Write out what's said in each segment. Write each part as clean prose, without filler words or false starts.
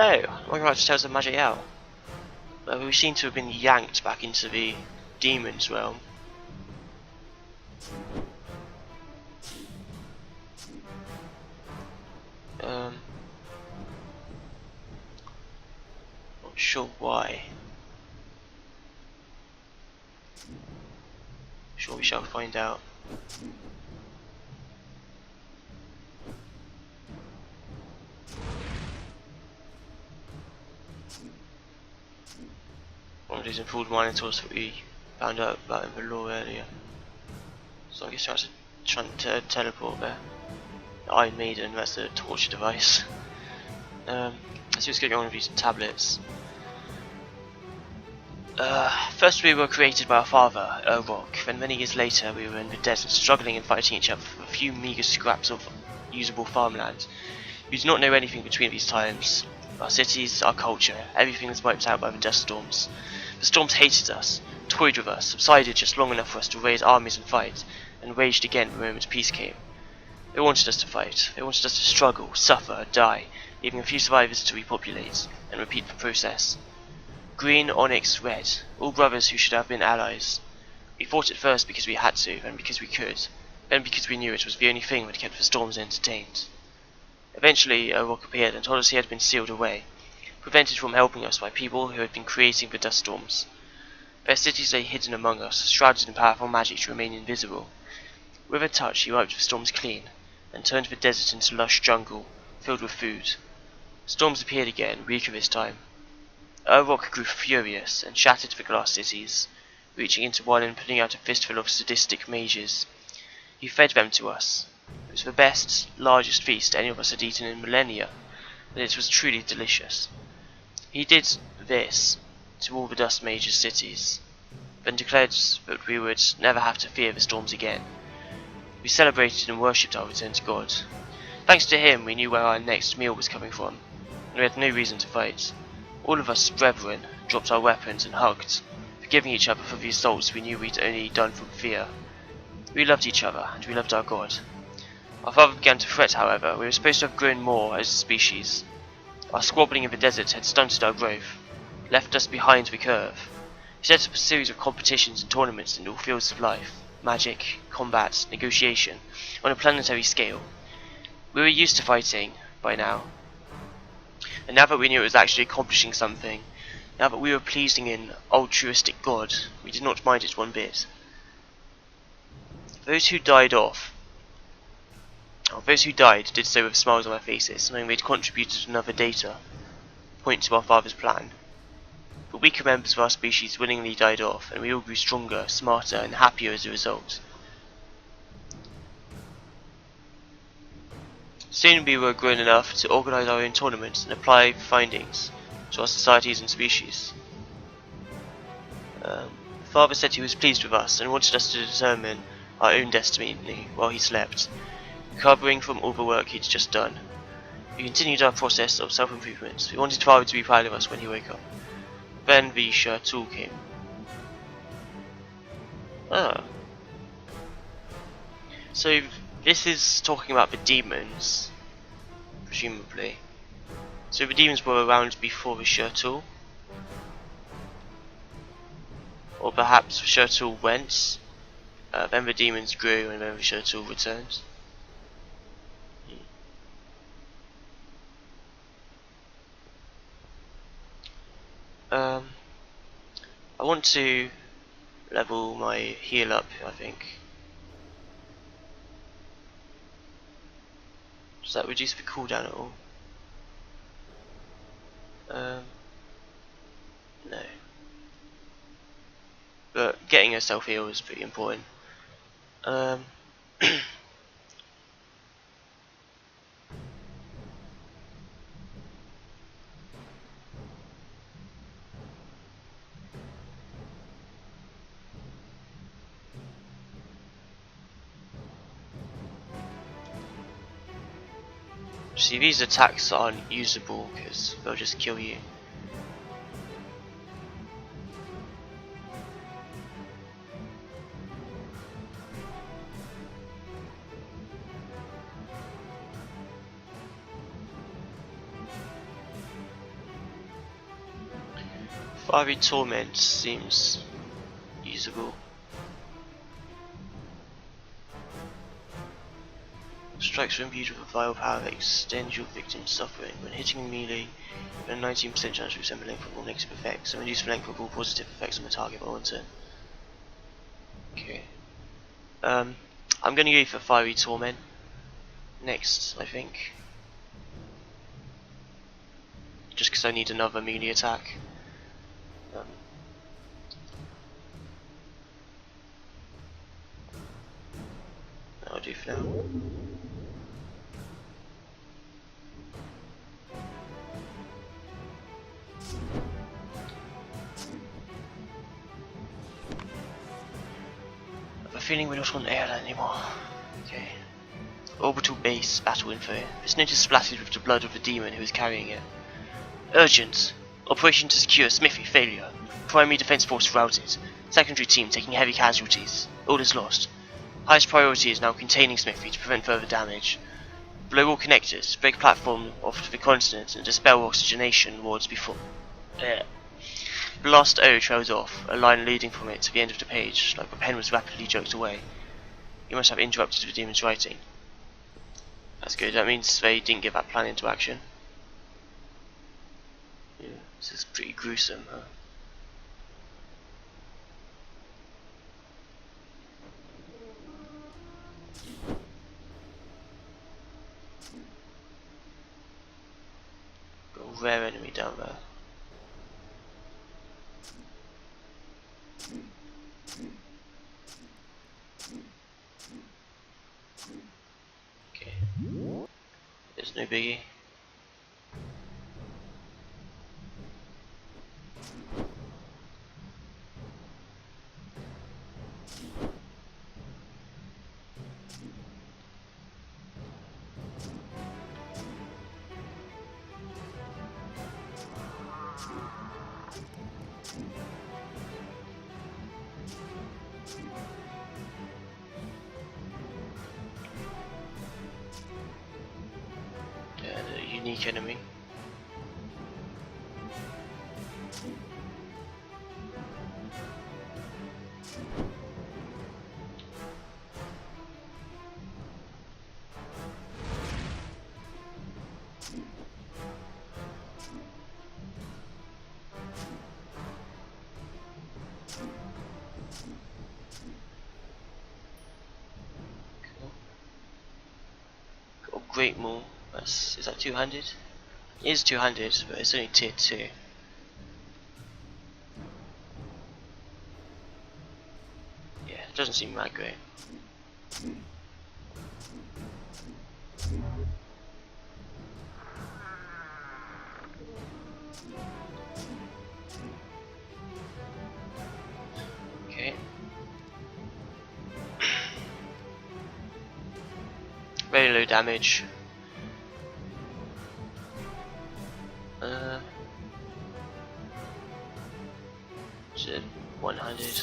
Hello, welcome back to Tales of Maj'Eyal. We seem to have been yanked back into the demon's realm. Not sure why. Sure we shall find out. One of these improved mining tools that we found out about in the lore earlier. So I guess I have to try to teleport there. The Iron Maiden, that's the torture device. Let's see what's going on with these tablets. First we were created by our father, Rock. Then many years later we were in the desert struggling and fighting each other for a few meagre scraps of usable farmland. We do not know anything between these times. Our cities, our culture, everything was wiped out by the dust storms. The storms hated us, toyed with us, subsided just long enough for us to raise armies and fight, and raged again the moment peace came. They wanted us to fight, they wanted us to struggle, suffer, die, leaving a few survivors to repopulate, and repeat the process. Green, onyx, red, all brothers who should have been allies. We fought at first because we had to, then because we could, then because we knew it was the only thing that kept the storms entertained. Eventually, a rock appeared and told us he had been sealed away, prevented from helping us by people who had been creating the dust storms. Their cities lay hidden among us, shrouded in powerful magic to remain invisible. With a touch, he wiped the storms clean, and turned the desert into lush jungle, filled with food. Storms appeared again, weaker this time. Urrock grew furious and shattered the glass cities, reaching into one and putting out a fistful of sadistic mages. He fed them to us. It was the best, largest feast any of us had eaten in millennia, and it was truly delicious. He did this to all the dust mages' cities, then declared that we would never have to fear the storms again. We celebrated and worshipped our return to God. Thanks to him, we knew where our next meal was coming from, and we had no reason to fight. All of us brethren dropped our weapons and hugged, forgiving each other for the assaults we knew we'd only done from fear. We loved each other, and we loved our God. Our father began to fret, however. We were supposed to have grown more as a species. Our squabbling in the desert had stunted our growth, left us behind the curve. He set up a series of competitions and tournaments in all fields of life, magic, combat, negotiation, on a planetary scale. We were used to fighting by now, and now that we knew it was actually accomplishing something, now that we were pleasing an altruistic God, we did not mind it one bit. Those who died did so with smiles on their faces, knowing they'd contributed another data point to our father's plan. The weaker members of our species willingly died off, and we all grew stronger, smarter, and happier as a result. Soon we were grown enough to organise our own tournaments and apply findings to our societies and species. Father said he was pleased with us and wanted us to determine our own destiny while he slept, recovering from all the work he'd just done. We continued our process of self-improvement. We wanted Father to be proud of us when he woke up. Then the tool came. So this is talking about the demons, presumably. So the demons were around before the tool, or perhaps the tool went, then the demons grew, and then the tool returned. I want to level my heal up, I think. Does that reduce the cooldown at all? No. But getting a self heal is pretty important. See, these attacks aren't usable because they'll just kill you. Fiery Torment seems usable. Strikes when imbued with a vile power that extends your victim's suffering. When hitting melee, you have a 19% chance to resemble length of all negative effects, and reduce the length of all positive effects on the target by 1 turn. Okay. I'm gonna go for Fiery Torment next, I think. Just because I need another melee attack. That'll do for now. I have a feeling we're not on air anymore. Okay. Orbital base battle info. This note is splattered with the blood of the demon who is carrying it. Urgent! Operation to secure Smithy failure. Primary defense force routed. Secondary team taking heavy casualties. All is lost. Highest priority is now containing Smithy to prevent further damage. Blow all connectors, break platform off to the continent, and dispel oxygenation wards before. Blast O trails off, a line leading from it to the end of the page, like the pen was rapidly jerked away. You must have interrupted the demon's writing. That's good, that means they didn't get that plan into action. Yeah, this is pretty gruesome, huh? Got a rare enemy down there. Okay. There's no biggie. Unique enemy. Cool. Got a Great Maul. Is that two-handed? It is two-handed, but it's only tier 2. Yeah, it doesn't seem that great. Okay. Very low damage. Is it 100?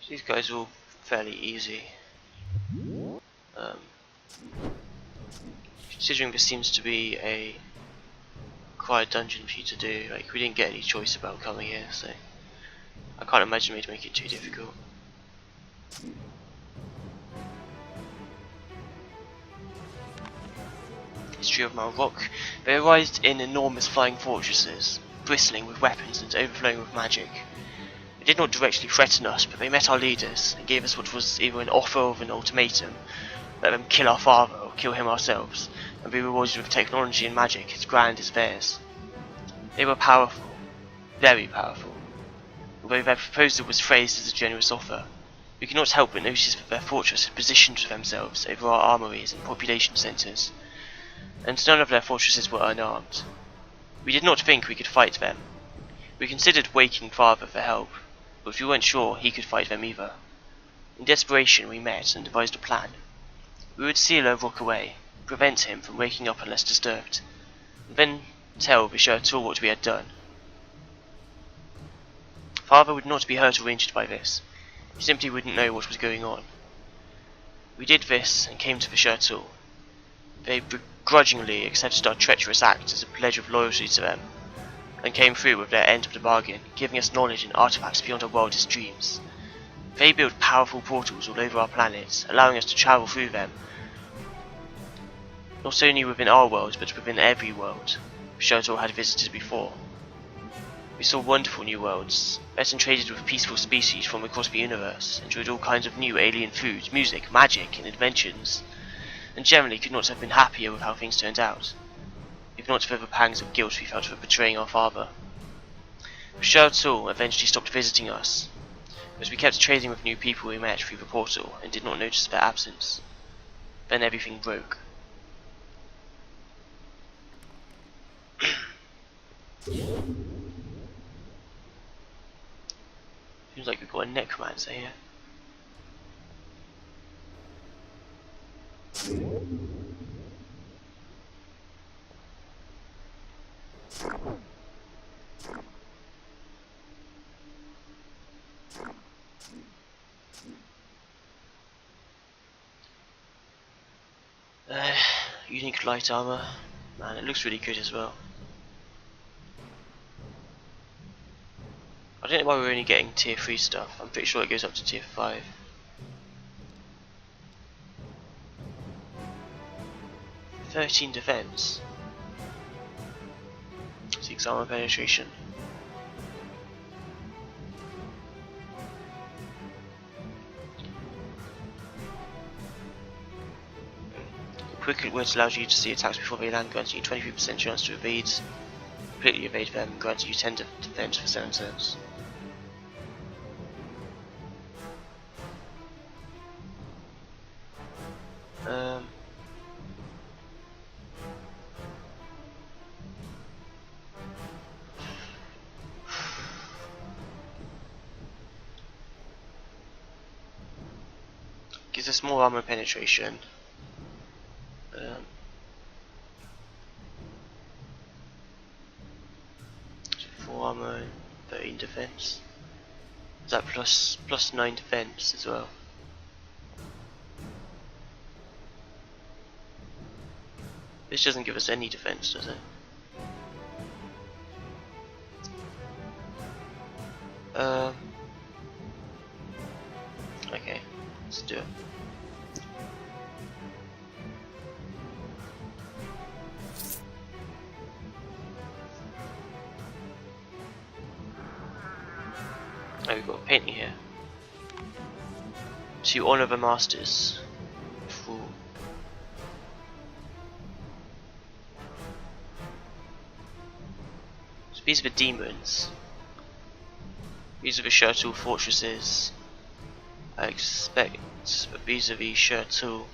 These guys are all fairly easy. Considering this seems to be a quiet dungeon for you to do, like we didn't get any choice about coming here, so I can't imagine we'd make it too difficult. History of Malrock. They arised in enormous flying fortresses, bristling with weapons and overflowing with magic. They did not directly threaten us, but they met our leaders and gave us what was either an offer or an ultimatum: let them kill our father or kill him ourselves. and be rewarded with technology and magic as grand as theirs. They were powerful, very powerful. Although their proposal was phrased as a generous offer, we could not help but notice that their fortress had positioned themselves over our armories and population centres, and none of their fortresses were unarmed. We did not think we could fight them. We considered waking Father for help, but we weren't sure he could fight them either. In desperation we met and devised a plan. We would seal our rock away, prevent him from waking up unless disturbed, and then tell Maj'Eyal what we had done. Father would not be hurt or injured by this. He simply wouldn't know what was going on. We did this and came to Maj'Eyal. They begrudgingly accepted our treacherous act as a pledge of loyalty to them, and came through with their end of the bargain, giving us knowledge and artifacts beyond our wildest dreams. They built powerful portals all over our planet, allowing us to travel through them, not only within our world, but within every world Maj'Eyal had visited before. We saw wonderful new worlds, met and traded with peaceful species from across the universe, enjoyed all kinds of new alien foods, music, magic, and inventions, and generally could not have been happier with how things turned out, if not for the pangs of guilt we felt for betraying our father. Maj'Eyal eventually stopped visiting us, as we kept trading with new people we met through the portal and did not notice their absence. Then everything broke. Seems like we've got a necromancer here. Unique light armor. Man, it looks really good as well. I don't know why we're only getting tier 3 stuff. I'm pretty sure it goes up to tier 5. 13 defense. 6 armor penetration. Quick words allows you to see attacks before they land, granting you 23% chance to evade, completely evade them, granting you 10 defense for 7 turns. Gives us more armor penetration. 4 armor, 13 defense. Is that plus 9 defense as well? This doesn't give us any defense, does it? Okay, let's do it. Oh, we've got a painting here. To honor the masters. Ooh. So these are the demons. These are the Maj'Eyal fortresses. I expect that these are the Maj'Eyal.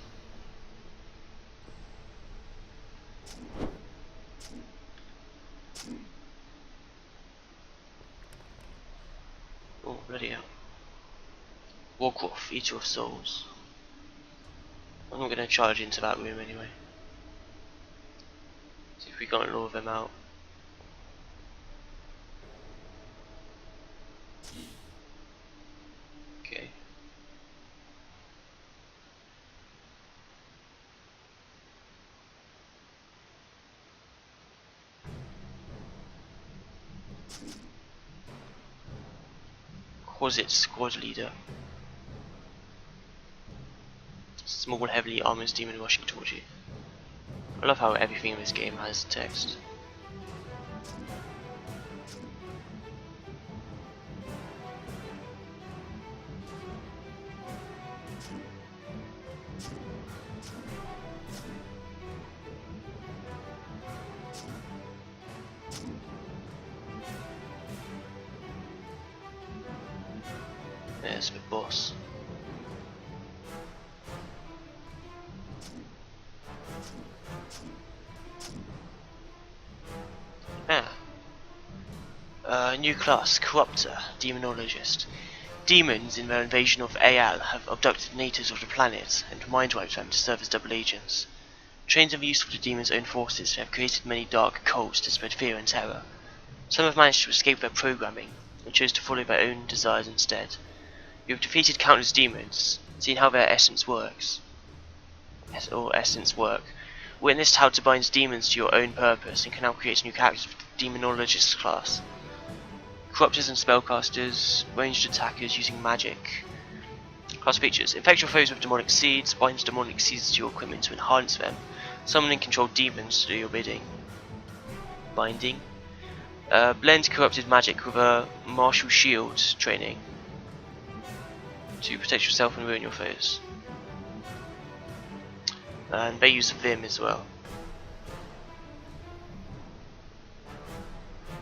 Oh, bloody hell. Warcraft, Eater of Souls. I'm not going to charge into that room anyway. See if we can't lure them out. Okay. Quasit squad leader. Small, heavily armored demon rushing towards you. I love how everything in this game has text. There's the boss. New class, Corruptor, Demonologist. Demons, in their invasion of Maj'Eyal, have abducted natives of the planet and mind-wiped them to serve as double agents. Trained and useful to demons' own forces, they have created many dark cults to spread fear and terror. Some have managed to escape their programming and chose to follow their own desires instead. You have defeated countless demons, seen how their essence works. Witnessed how to bind demons to your own purpose, and can now create new characters for the Demonologist class. Corruptors and spellcasters, ranged attackers using magic. Class features: infect your foes with demonic seeds, bind demonic seeds to your equipment to enhance them, summon and control demons to do your bidding. Binding. Blend corrupted magic with a martial shield training to protect yourself and ruin your foes. And they use Vim as well.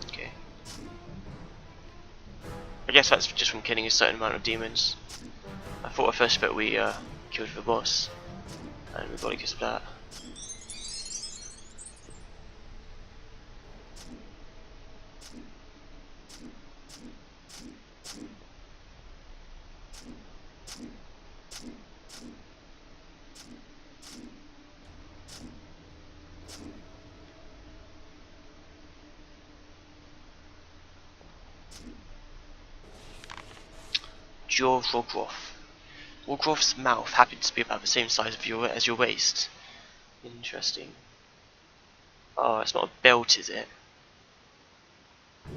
Okay. I guess that's just from killing a certain amount of demons. I thought at first that we killed the boss, and we got a good that. Jaw of Rogroth. Rogroth's mouth happens to be about the same size as your waist. Interesting. Oh, it's not a belt, is it?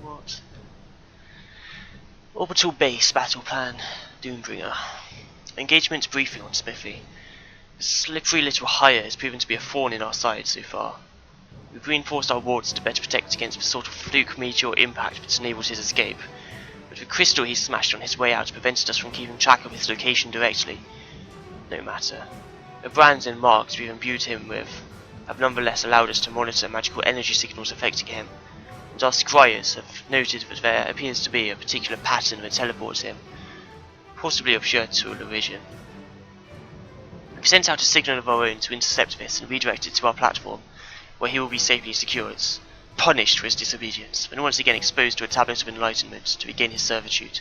What? Orbital base battle plan. Doombringer. Engagement briefing on Smithy. The slippery little hire has proven to be a thorn in our side so far. We've reinforced our wards to better protect against the sort of fluke meteor impact that enabled his escape. But the crystal he smashed on his way out prevented us from keeping track of his location directly. No matter. The brands and marks we've imbued him with have nonetheless allowed us to monitor magical energy signals affecting him, and our scryers have noted that there appears to be a particular pattern that teleports him, possibly of Shirtul origin. We've sent out a signal of our own to intercept this and redirect it to our platform, where he will be safely secured, punished for his disobedience, and once again exposed to a tablet of enlightenment to regain his servitude.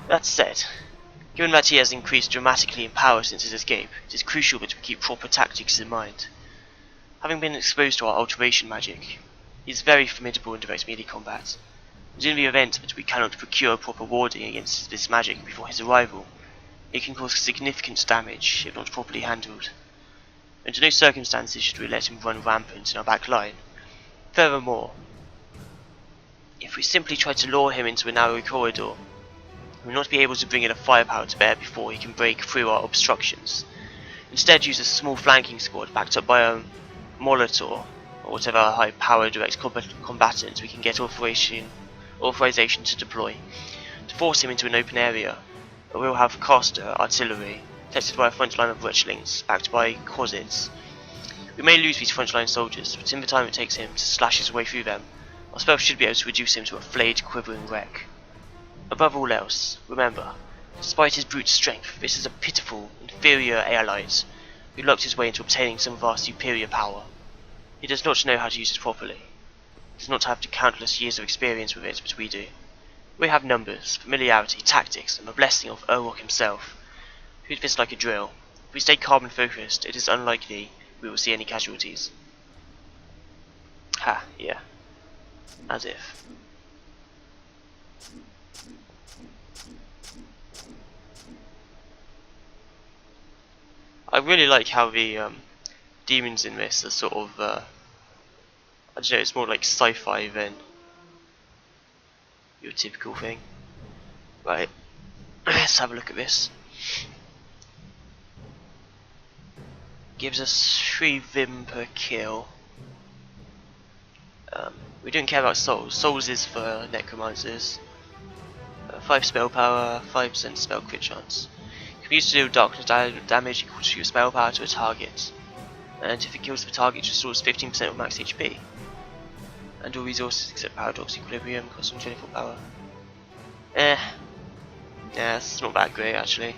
That said, given that he has increased dramatically in power since his escape, it is crucial that we keep proper tactics in mind. Having been exposed to our alteration magic, he is very formidable in direct melee combat, and in the event that we cannot procure proper warding against this magic before his arrival, it can cause significant damage if not properly handled. Under no circumstances should we let him run rampant in our back line. Furthermore, if we simply try to lure him into a narrow corridor, we will not be able to bring enough firepower to bear before he can break through our obstructions. Instead, use a small flanking squad backed up by a Molitor, or whatever high-powered direct combatant we can get authorization to deploy, to force him into an open area, where we will have caster artillery, protected by a front line of Wretchlings, backed by Quasids. We may lose these frontline soldiers, but in the time it takes him to slash his way through them, our spell should be able to reduce him to a flayed, quivering wreck. Above all else, remember, despite his brute strength, this is a pitiful, inferior Aelite who locked his way into obtaining some of our superior power. He does not know how to use it properly. He does not have the countless years of experience with it, but we do. We have numbers, familiarity, tactics, and the blessing of Urwok himself. Treat this like a drill. If we stay calm and focused, it is unlikely we will see any casualties. Ha, yeah. As if. I really like how the demons in this are sort of, I don't know, it's more like sci-fi than your typical thing. Right, let's have a look at this. Gives us 3 Vim per kill. We don't care about souls. Souls is for necromancers. 5 spell power, 5% spell crit chance. Can be used to deal darkness damage equal to your spell power to a target. And if it kills the target, it restores 15% of max HP. And all resources except paradox, equilibrium, cost 24 power. Yeah, it's not that great actually.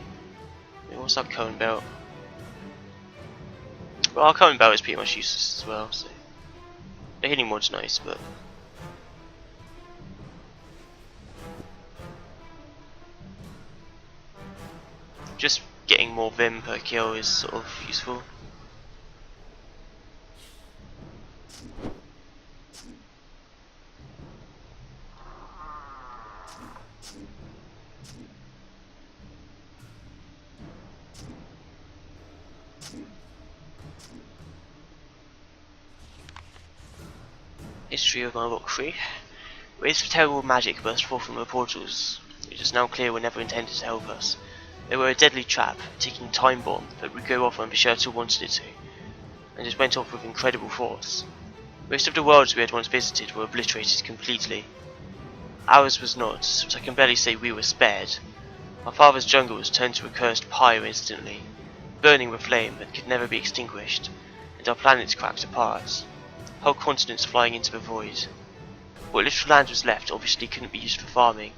What's our current belt? Well, our current belt is pretty much useless as well, so the healing mod's nice, but just getting more Vim per kill is sort of useful. History of Unlock 3. Waves of terrible magic burst forth from the portals. It is now clear were never intended to help us. They were a deadly trap, a ticking time bomb that would go off when Bashirtul wanted it to, and it went off with incredible force. Most of the worlds we had once visited were obliterated completely. Ours was not, but I can barely say we were spared. Our father's jungle was turned to a cursed pyre instantly, burning with flame that could never be extinguished, and our planets cracked apart. Whole continents flying into the void. What little land was left obviously couldn't be used for farming.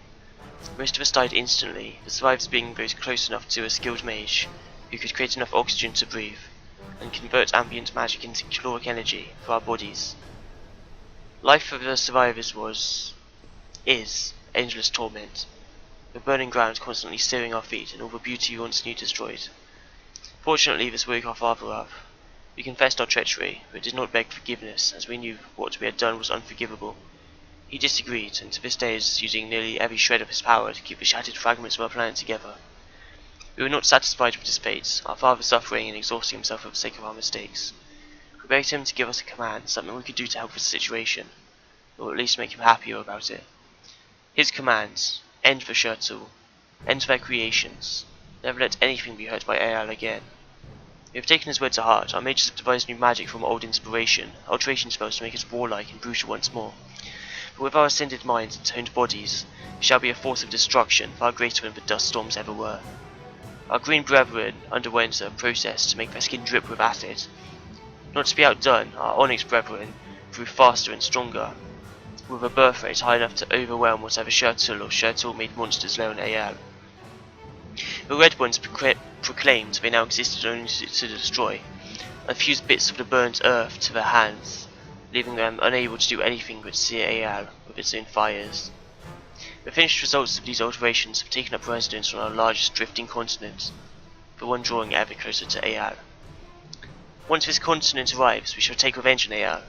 Most of us died instantly, the survivors being those close enough to a skilled mage, who could create enough oxygen to breathe, and convert ambient magic into caloric energy for our bodies. Life for the survivors is, endless torment. The burning ground constantly searing our feet and all the beauty we once knew destroyed. Fortunately this woke our father up. We confessed our treachery, but did not beg forgiveness, as we knew what we had done was unforgivable. He disagreed, and to this day is using nearly every shred of his power to keep the shattered fragments of our planet together. We were not satisfied with his fate, our father suffering and exhausting himself for the sake of our mistakes. We begged him to give us a command, something we could do to help the situation, or at least make him happier about it. His command: end the Shirtul, end their creations, never let anything be hurt by Maj'Eyal again. We have taken his word to heart. Our mages have devised new magic from old inspiration, alteration spells to make us warlike and brutal once more. But with our ascended minds and toned bodies, we shall be a force of destruction far greater than the dust storms ever were. Our green brethren underwent a process to make their skin drip with acid. Not to be outdone, our onyx brethren grew faster and stronger, with a birth rate high enough to overwhelm whatever Shirtul or Shirtul-made monsters lay on Maj'Eyal. The red ones proclaimed they now existed only to destroy, and fused bits of the burnt earth to their hands, leaving them unable to do anything but sear Maj'Eyal with its own fires. The finished results of these alterations have taken up residence on our largest drifting continent, the one drawing ever closer to Maj'Eyal. Once this continent arrives, we shall take revenge on Maj'Eyal.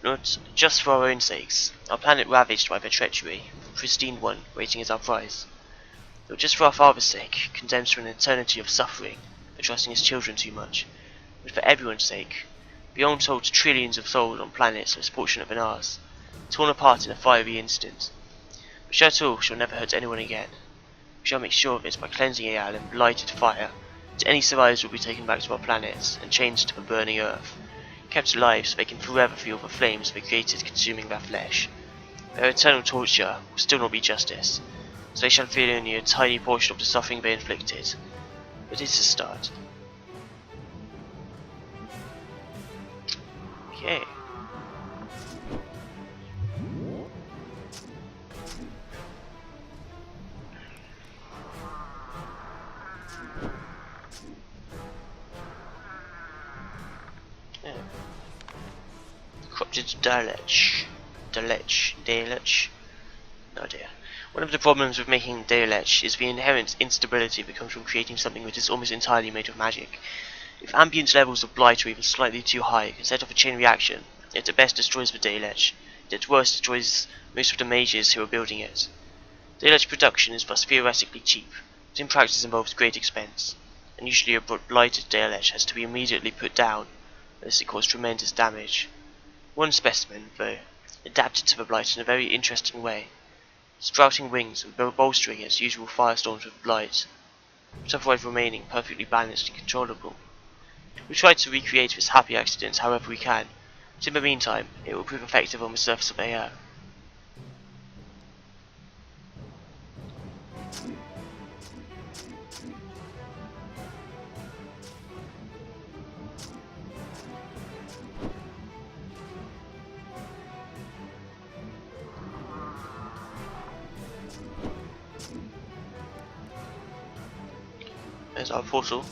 Not just for our own sakes, our planet ravaged by their treachery, the pristine one waiting as our prize. Not just for our father's sake, condemned to an eternity of suffering for trusting his children too much, but for everyone's sake, beyond told trillions of souls on planets less fortunate than ours, torn apart in a fiery instant. But Shirtul shall never hurt anyone again. We shall make sure of it by cleansing Maj'Eyal in blighted fire, and any survivors will be taken back to our planet and chained to the burning earth, kept alive so they can forever feel the flames they created consuming their flesh. Their eternal torture will still not be justice, so they shall feel only a tiny portion of the suffering they inflicted. But it's a start. Okay. Yeah. Corrupted Dalech. No idea. One of the problems with making Dalech is the inherent instability that comes from creating something that is almost entirely made of magic. If ambient levels of blight are even slightly too high, it can set off a chain reaction. It at best destroys the Dalech, and at worst destroys most of the mages who are building it. Dalech production is thus theoretically cheap, but in practice involves great expense, and usually a blighted Dalech has to be immediately put down, unless it causes tremendous damage. One specimen, though, adapted to the blight in a very interesting way, sprouting wings and bolstering its usual firestorms with blight, but otherwise remaining perfectly balanced and controllable. We try to recreate this happy accident however we can, but in the meantime, it will prove effective on the surface of Maj'Eyal. There's our portal.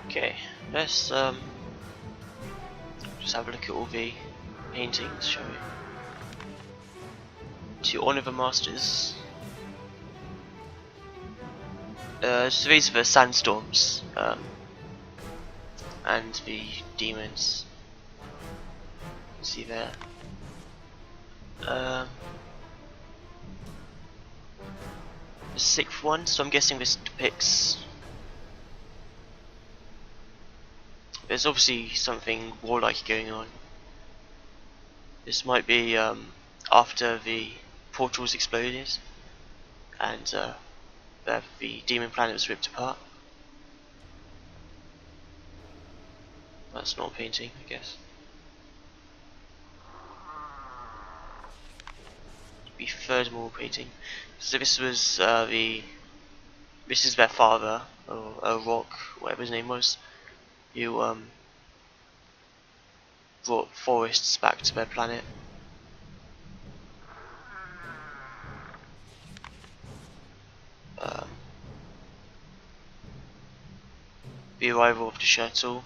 Okay, let's just have a look at all the paintings, shall we? To honor the masters. So these are the sandstorms, and the demons. See there. The sixth one, so I'm guessing this depicts. There's obviously something warlike going on. This might be after the portals exploded and the demon planet was ripped apart. That's not a painting, I guess. The third more painting. So this was this is their father, or Rock, whatever his name was, who brought forests back to their planet. The arrival of the shuttle.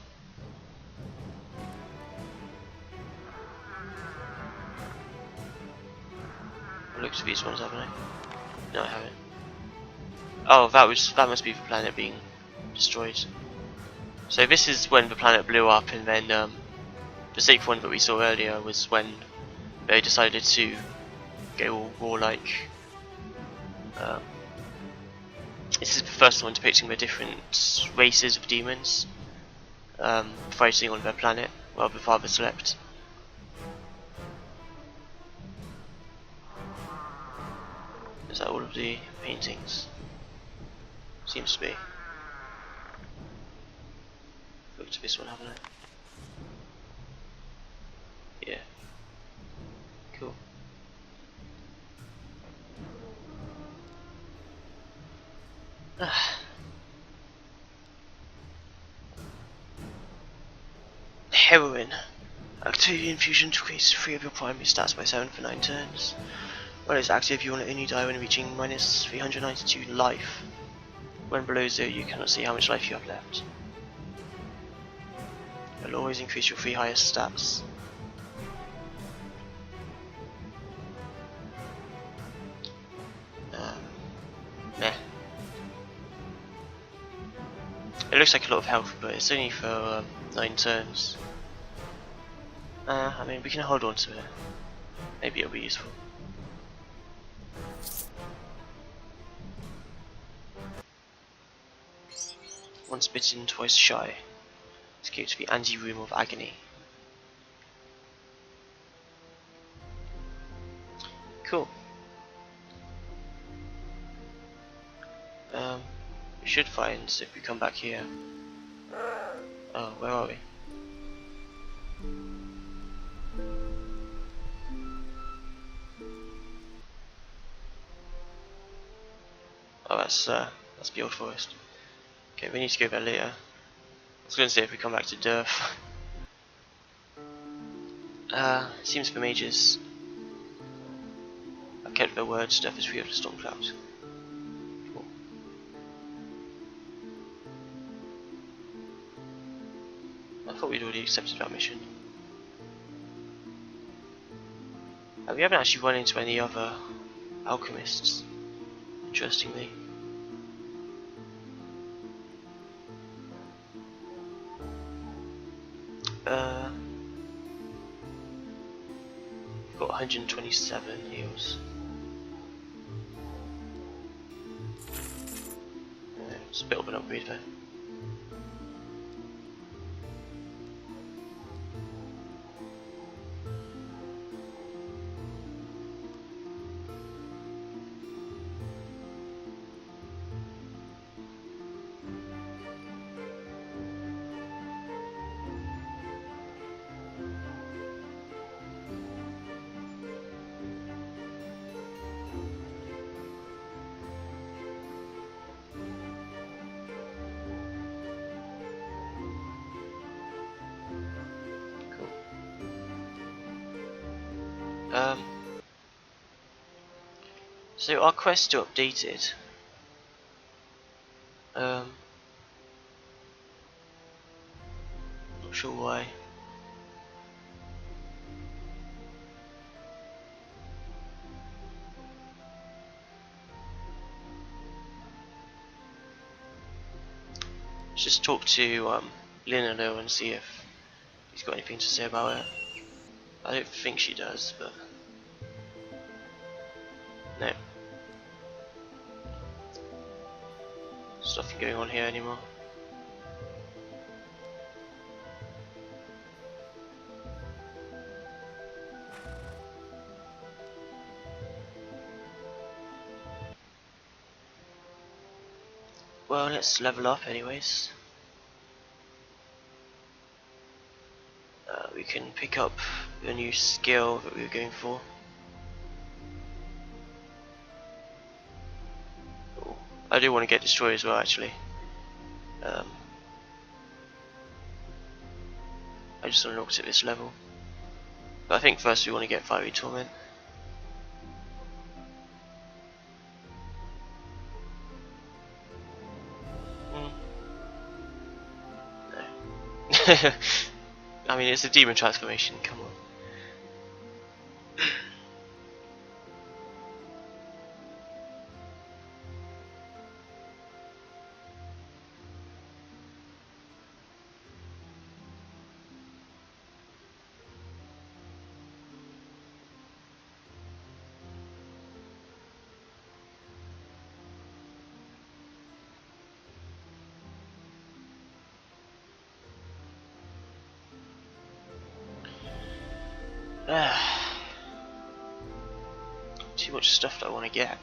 I looked at these ones, haven't I? No, I haven't. Oh, that must be the planet being destroyed. So this is when the planet blew up, and then the sixth one that we saw earlier was when they decided to go all warlike. This is the first one depicting the different races of demons fighting on their planet while the father slept. Is that all of the paintings? Seems to be. Looked at this one, haven't I? Yeah. Cool. Heroin. Activity infusion decreases 3 of your primary stats by 7 for 9 turns. When it's active, you will only die when reaching minus 392 life. When below 0, you cannot see how much life you have left. It will always increase your 3 highest stats. Meh. It looks like a lot of health, but it's only for 9 turns. I mean, we can hold on to it. Maybe it'll be useful. Once bitten, twice shy. Escape to the anti-room of agony. Cool. We should find if we come back here. Oh, where are we? Oh, that's the old forest. Okay, we need to go there later. I was going to say if we come back to Durf. Seems for mages. I've kept their word, Durf is free of the storm cloud. Cool. I thought we'd already accepted that mission. We haven't actually run into any other alchemists, interestingly. Got 127 heals. It's a bit of an upgrade though. So our quests are updated. Not sure why. Let's just talk to Linalo and see if he's got anything to say about it. I don't think she does, but no. There's nothing going on here anymore. Well, let's level up anyways. We can pick up a new skill that we were going for. Oh, I do want to get destroyed as well, actually. I just unlocked at this level. But I think first we want to get Fiery Torment. No. I mean, it's a demon transformation, come on. Too much stuff that I want to get.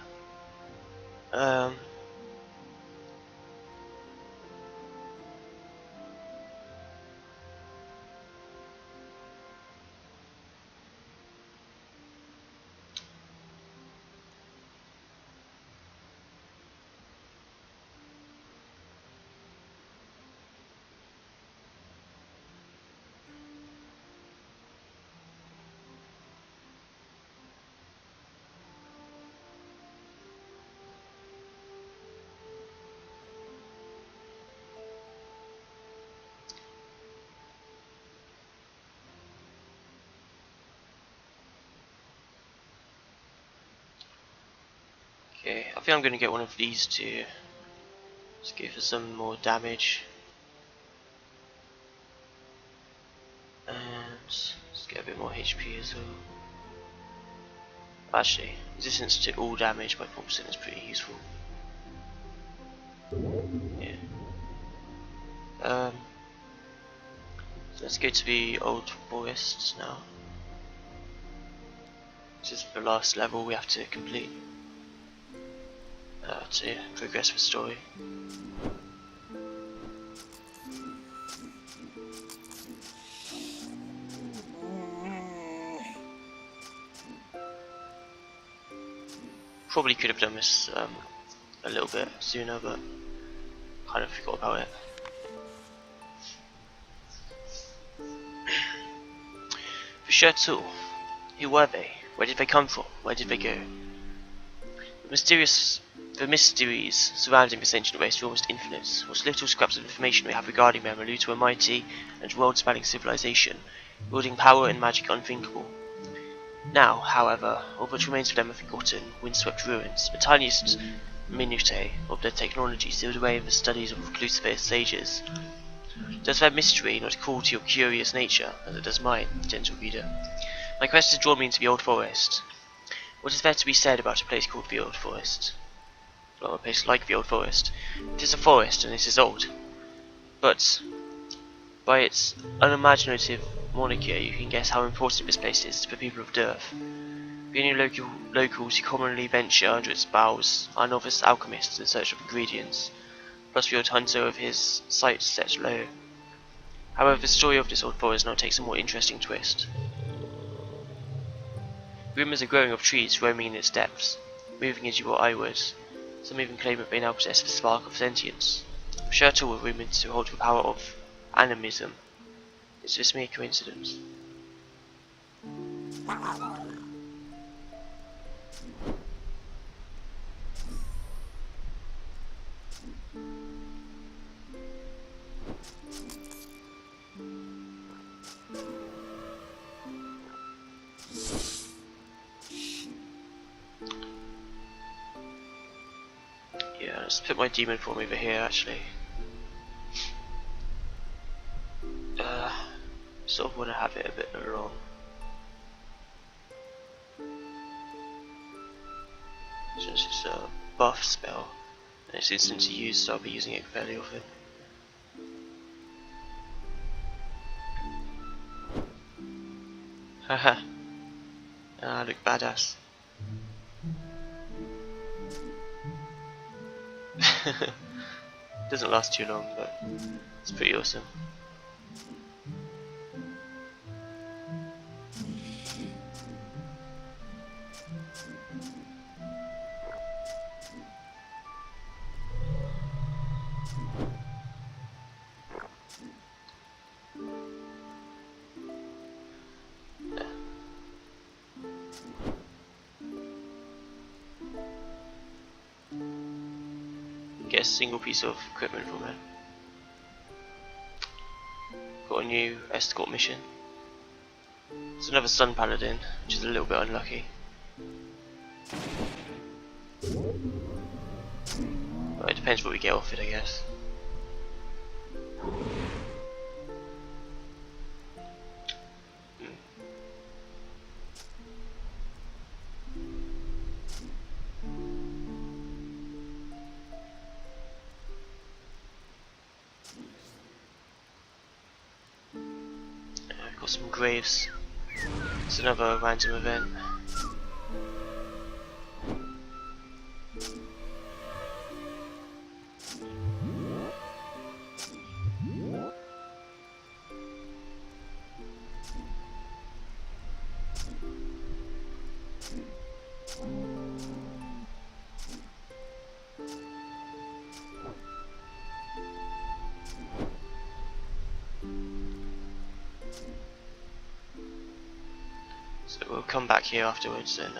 Okay, I think I'm going to get one of these two. Let's go for some more damage. And let's get a bit more HP as well. Actually, resistance to all damage by 4% is pretty useful. Yeah. So let's go to the Old Forests now. This is the last level we have to complete to progress the story. Probably could have done this a little bit sooner, but kind of forgot about it. The Shirtle. Who were they? Where did they come from? Where did they go? The mysteries surrounding this ancient race are almost infinite. What little scraps of information we have regarding them allude to a mighty and world-spanning civilization, wielding power and magic unthinkable. Now, however, all that remains of them are forgotten, windswept ruins, the tiniest minutiae of their technology sealed away in the studies of reclusive sages. Does their mystery not call to your curious nature, as it does mine, gentle reader? My quest has drawn me into the Old Forest. What is there to be said about a place called the Old Forest? Well, a place like the Old Forest. It is a forest, and it is old. But by its unimaginative moniker, you can guess how important this place is to the people of Durf. The only locals who commonly venture under its boughs are novice alchemists in search of ingredients, plus the old hunter with his sights set low. However, the story of this old forest now takes a more interesting twist. Rumours are growing of trees roaming in its depths, moving as you or I would. Some even claim that they now possess the spark of sentience. Shirtle were rumoured to hold the power of animism. Is this mere coincidence? Yeah, let's put my demon form over here actually. Sort of want to have it a bit long. Since it's a buff spell and it's instant to use, so I'll be using it fairly often. Haha. I look badass. Doesn't last too long, but it's pretty awesome. Get a single piece of equipment from it. Got a new escort mission. It's another Sun Paladin, which is a little bit unlucky. Well, it depends what we get off it, I guess. Got some graves. It's another random event. So we'll come back here afterwards and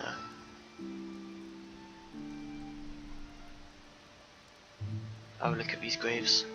have a look at these graves.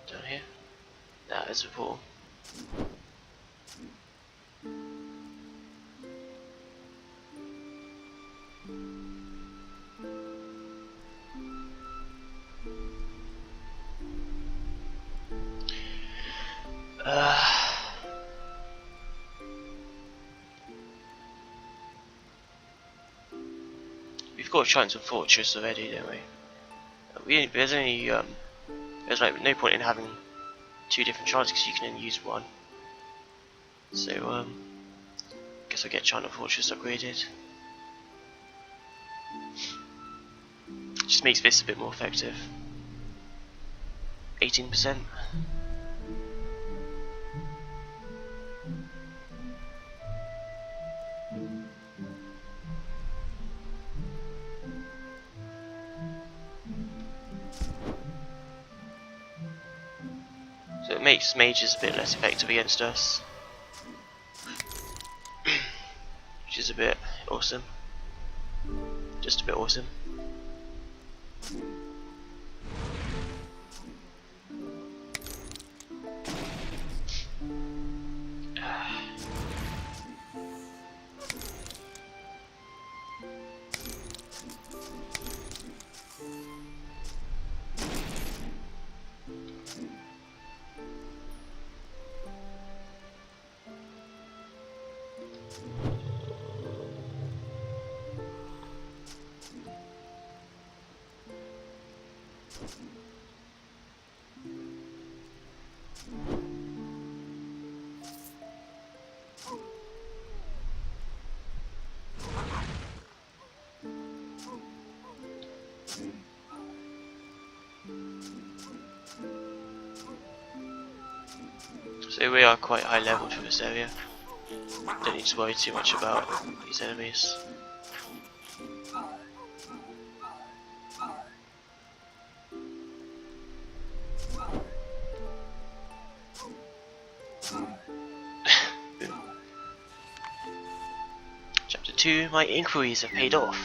Down here? That is a pool. We've got a chance of fortress already, don't we? There's only there's like no point in having two different chances because you can only use one. So guess I'll get China Fortress upgraded. Just makes this a bit more effective. 18%. So it makes mages a bit less effective against us, which is a bit awesome. Just a bit awesome. So we are quite high level for this area. Don't need to worry too much about these enemies. Chapter 2, my inquiries have paid off.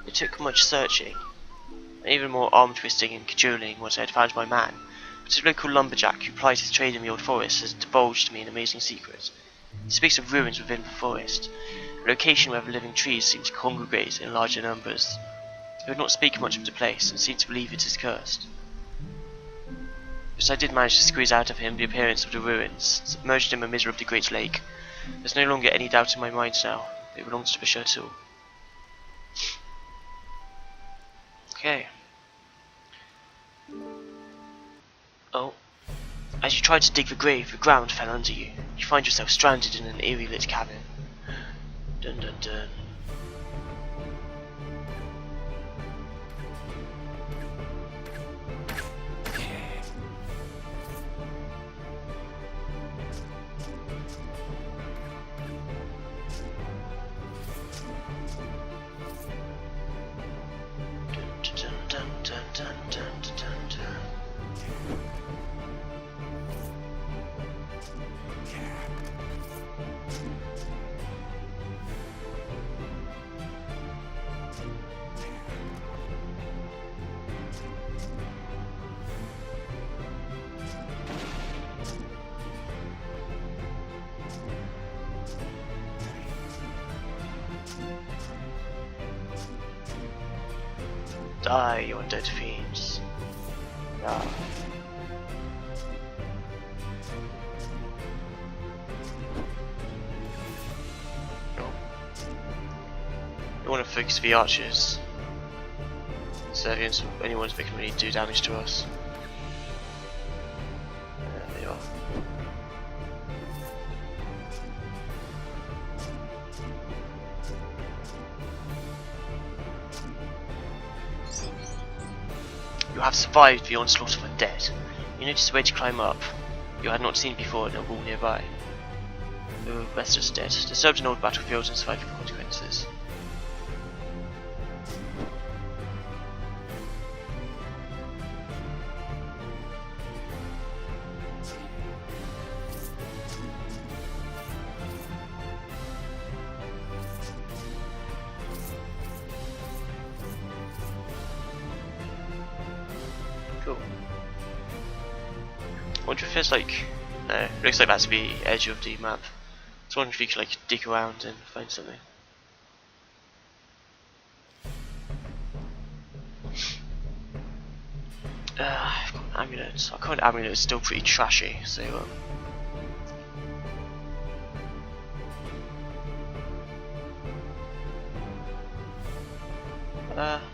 It took much searching, and even more arm twisting and cajoling once I had found my man. But a local lumberjack who plies his trade in the old forest has divulged to me an amazing secret. He speaks of ruins within the forest, a location where the living trees seem to congregate in larger numbers. He would not speak much of the place, and seemed to believe it is cursed. But I did manage to squeeze out of him the appearance of the ruins, submerged in the misery of the great lake. There's no longer any doubt in my mind now. It belongs to the chateau. Okay. Oh. As you tried to dig the grave, the ground fell under you. You find yourself stranded in an eerie lit cabin. Dun dun dun. Dun dun dun dun dun dun dun dun. Die, you undead fiends. Ah. No. You want to focus the archers. So against anyone's that can really do damage to us. There they are. You have survived the onslaught of undead. You notice a way to climb up. You had not seen before in a wall nearby. The rest is dead. Disturbed an old battlefield and survived the consequences. Cool. I wonder if there's like... No, it looks like that's the edge of the map. So I wonder if you could like dig around and find something. I've got an amulet. Our current amulet is still pretty trashy, so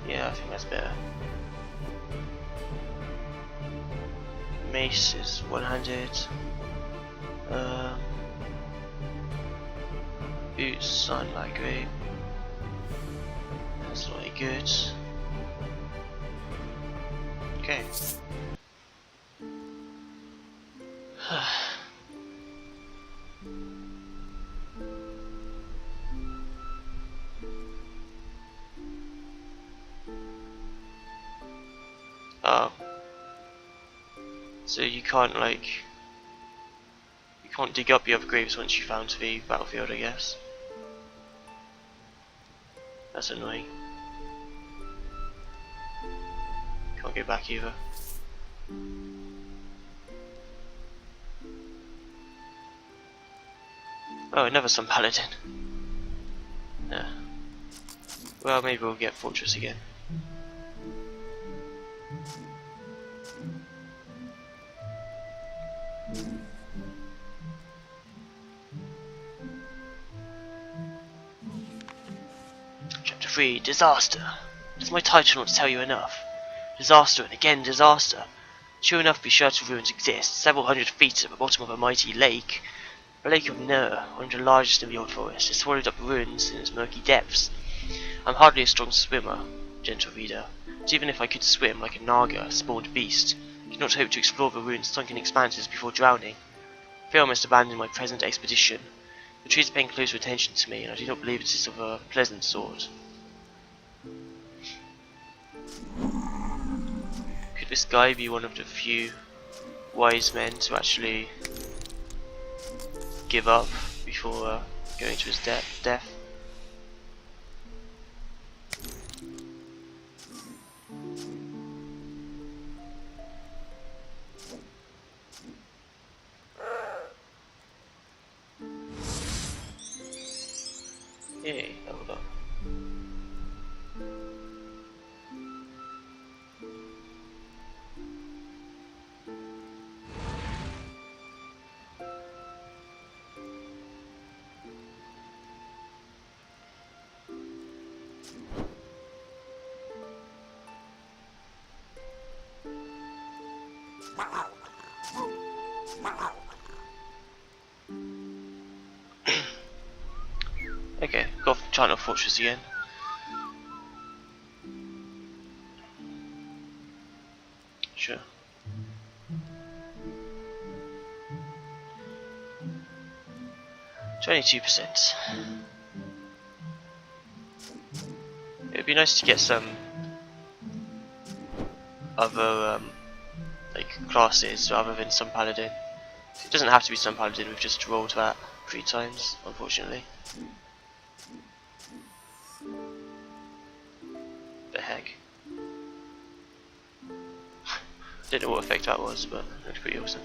yeah, I think that's better. Mace is one-handed. Boots, sunlight grey. That's not any good. Okay. Oh. So you can't dig up the other graves once you found the battlefield, I guess. That's annoying. Can't go back either. Oh, another Sun Paladin. Yeah. Well, maybe we'll get Fortress again. Chapter 3, Disaster. Does my title not tell you enough? Disaster and again disaster. Sure enough, the shelter ruins exist, several hundred feet at the bottom of a mighty lake. The Lake of Nur, one of the largest in the Old Forest, has swallowed up the ruins in its murky depths. I'm hardly a strong swimmer, gentle reader, but even if I could swim like a Naga, spawned beast, I could not hope to explore the ruins' sunken expanses before drowning. I fear I must abandon my present expedition. The trees are paying closer attention to me, and I do not believe it is of a pleasant sort. Could this guy be one of the few wise men to actually give up before going to his death? Yay, leveled up. Okay, got China Fortress again. Sure. %. It would be nice to get some other like classes rather than Sun Paladin. It doesn't have to be Sun Paladin, we've just rolled that 3 times, unfortunately. The heck? Didn't know what effect that was, but it was pretty awesome.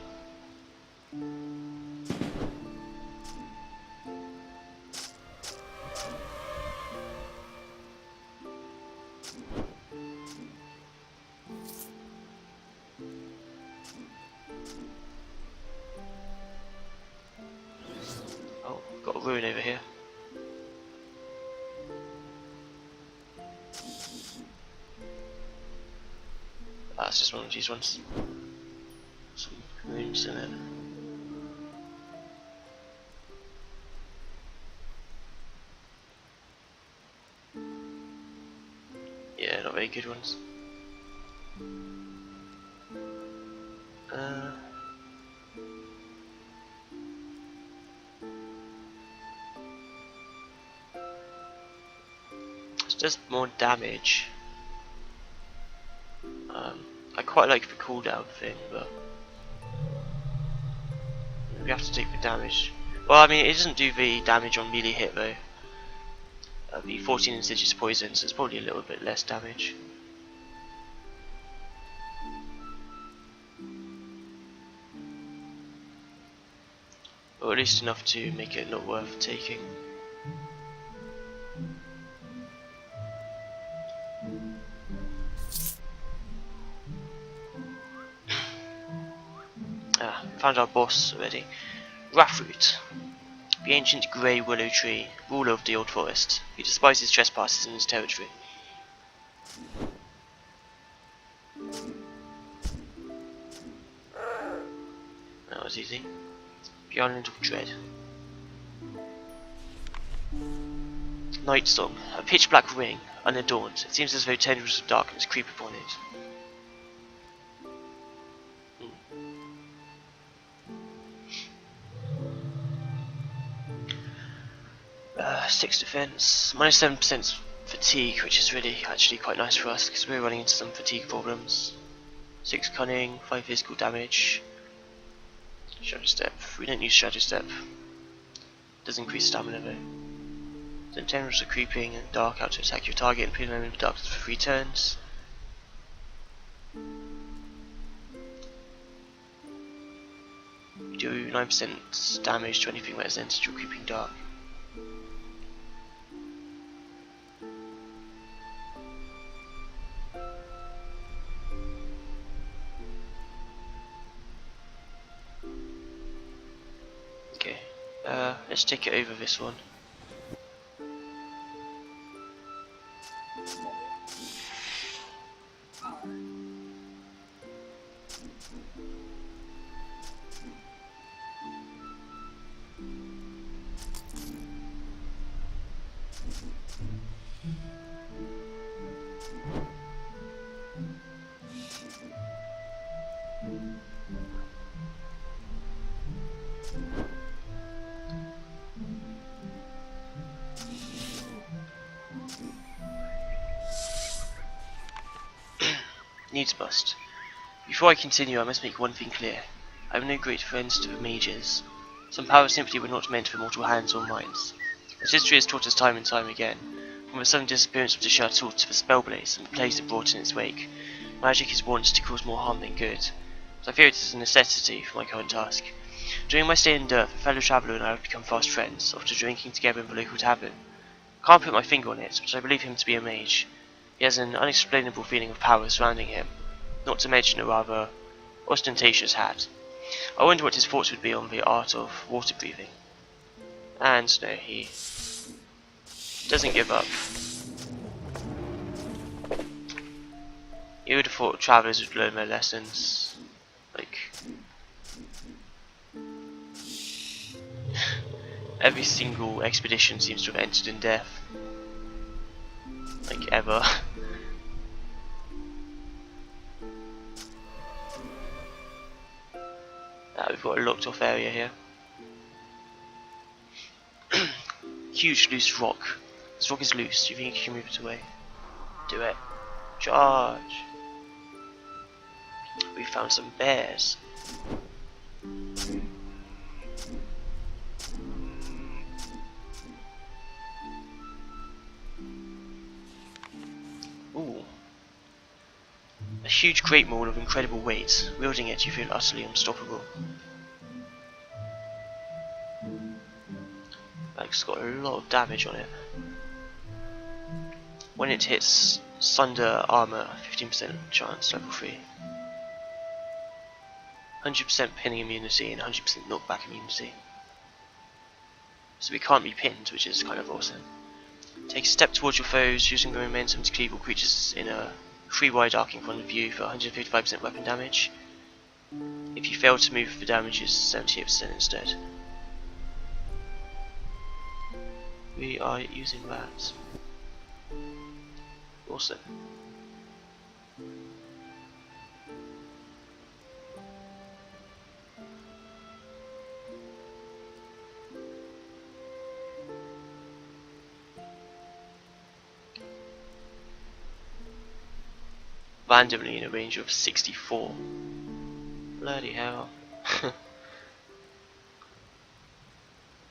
Oh, got a ruin over here. That's just one of these ones. Some ruins in it. Yeah, not very good ones. It's just more damage. I quite like the cooldown thing, but we have to take the damage. Well, I mean, it doesn't do the damage on melee hit though. The 14 insidious poison, so it's probably a little bit less damage. Or at least enough to make it not worth taking. Found our boss already. Raffroot, the ancient grey willow tree, ruler of the old forest. He despises trespassers in his territory. That was easy. The Island of Dread. Night Song. A pitch black ring, unadorned. It seems as though tendrils of darkness creep upon it. 6 defense, minus 7% fatigue, which is really actually quite nice for us because we're running into some fatigue problems. 6 cunning, 5 physical damage. Shadow step. We don't use shadow step. Does increase stamina though. Then tendrils are creeping and dark out to attack your target and putting them in the darkness for 3 turns. You do 9% damage to anything that is entered your creeping dark. Okay, let's take it over this one. Needs must. Before I continue, I must make one thing clear. I have no great friends to the mages. Some powers simply were not meant for mortal hands or minds. As history has taught us time and time again, from the sudden disappearance of the Chateau to the Spellblaze and the plagues it brought in its wake, magic is wont to cause more harm than good. But I fear it is a necessity for my current task. During my stay in Dirth, a fellow traveller and I have become fast friends, after drinking together in the local tavern. I can't put my finger on it, but I believe him to be a mage. He has an unexplainable feeling of power surrounding him, not to mention a rather ostentatious hat. I wonder what his thoughts would be on the art of water breathing. And no, he doesn't give up. You would have thought travellers would learn their lessons. Like, every single expedition seems to have ended in death. Like, ever. We've got a locked off area here. Huge loose rock. This rock is loose. Do you think you can move it away? Do it. Charge. We found some bears. Ooh. A huge great maul of incredible weight. Wielding it, you feel utterly unstoppable. It's got a lot of damage on it. When it hits Sunder Armor, 15% chance, level 3. 100% pinning immunity and 100% knockback immunity. So we can't be pinned, which is kind of awesome. Take a step towards your foes, using the momentum to cleave all creatures in a 3-wide arcing front of you for 155% weapon damage. If you fail to move, the damage is 78% instead. We are using that. Awesome. Randomly in a range of 64. Bloody hell.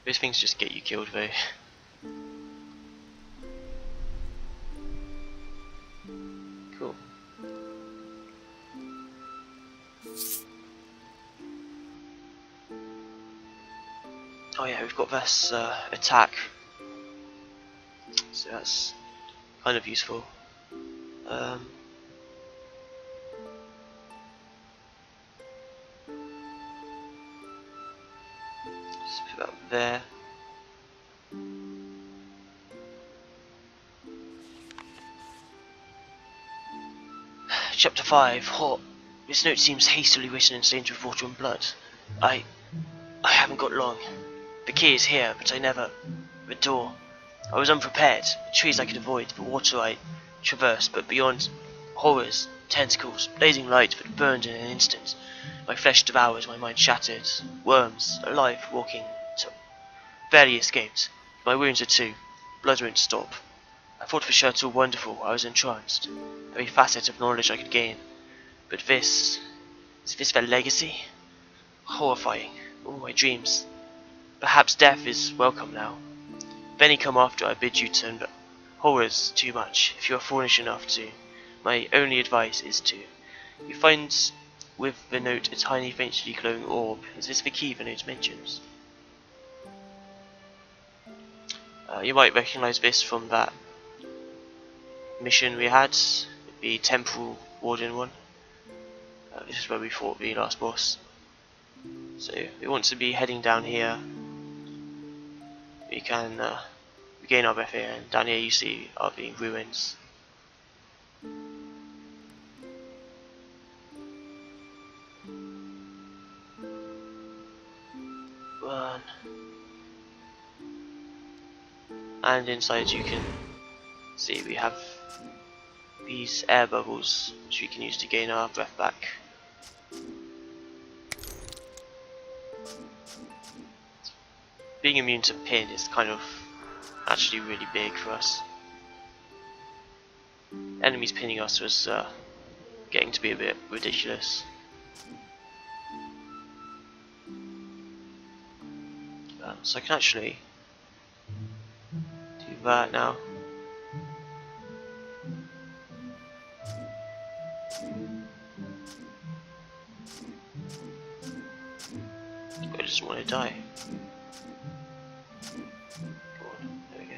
Those things just get you killed though. Cool. Oh yeah, we've got this attack, so that's kind of useful. Just put that there. Chapter 5, Hot. This note seems hastily written in stains with water and blood. I haven't got long. The key is here, but I never... The door. I was unprepared. Trees I could avoid, but water I traversed, but beyond horrors, tentacles, blazing light that burned in an instant. My flesh devoured, my mind shattered. Worms, alive, walking, barely escaped. My wounds are too. Blood won't stop. I thought for sure it's all wonderful. I was entranced. Every facet of knowledge I could gain. But this... is this their legacy? Horrifying. All my dreams. Perhaps death is welcome now. If any come after, I bid you turn, but horrors too much. If you are foolish enough to, my only advice is to. You find with the note a tiny faintly glowing orb. Is this the key the note mentions? You might recognize this from that mission we had, the Temporal Warden one. This is where we fought the last boss. So we want to be heading down here. We can regain our breath here, and down here you see are the ruins. Run. And inside you can see we have these air bubbles which we can use to gain our breath back. Being immune to pin is kind of actually really big for us. Enemies pinning us was getting to be a bit ridiculous. So I can actually do that now. I just want to die. Come on, there we go.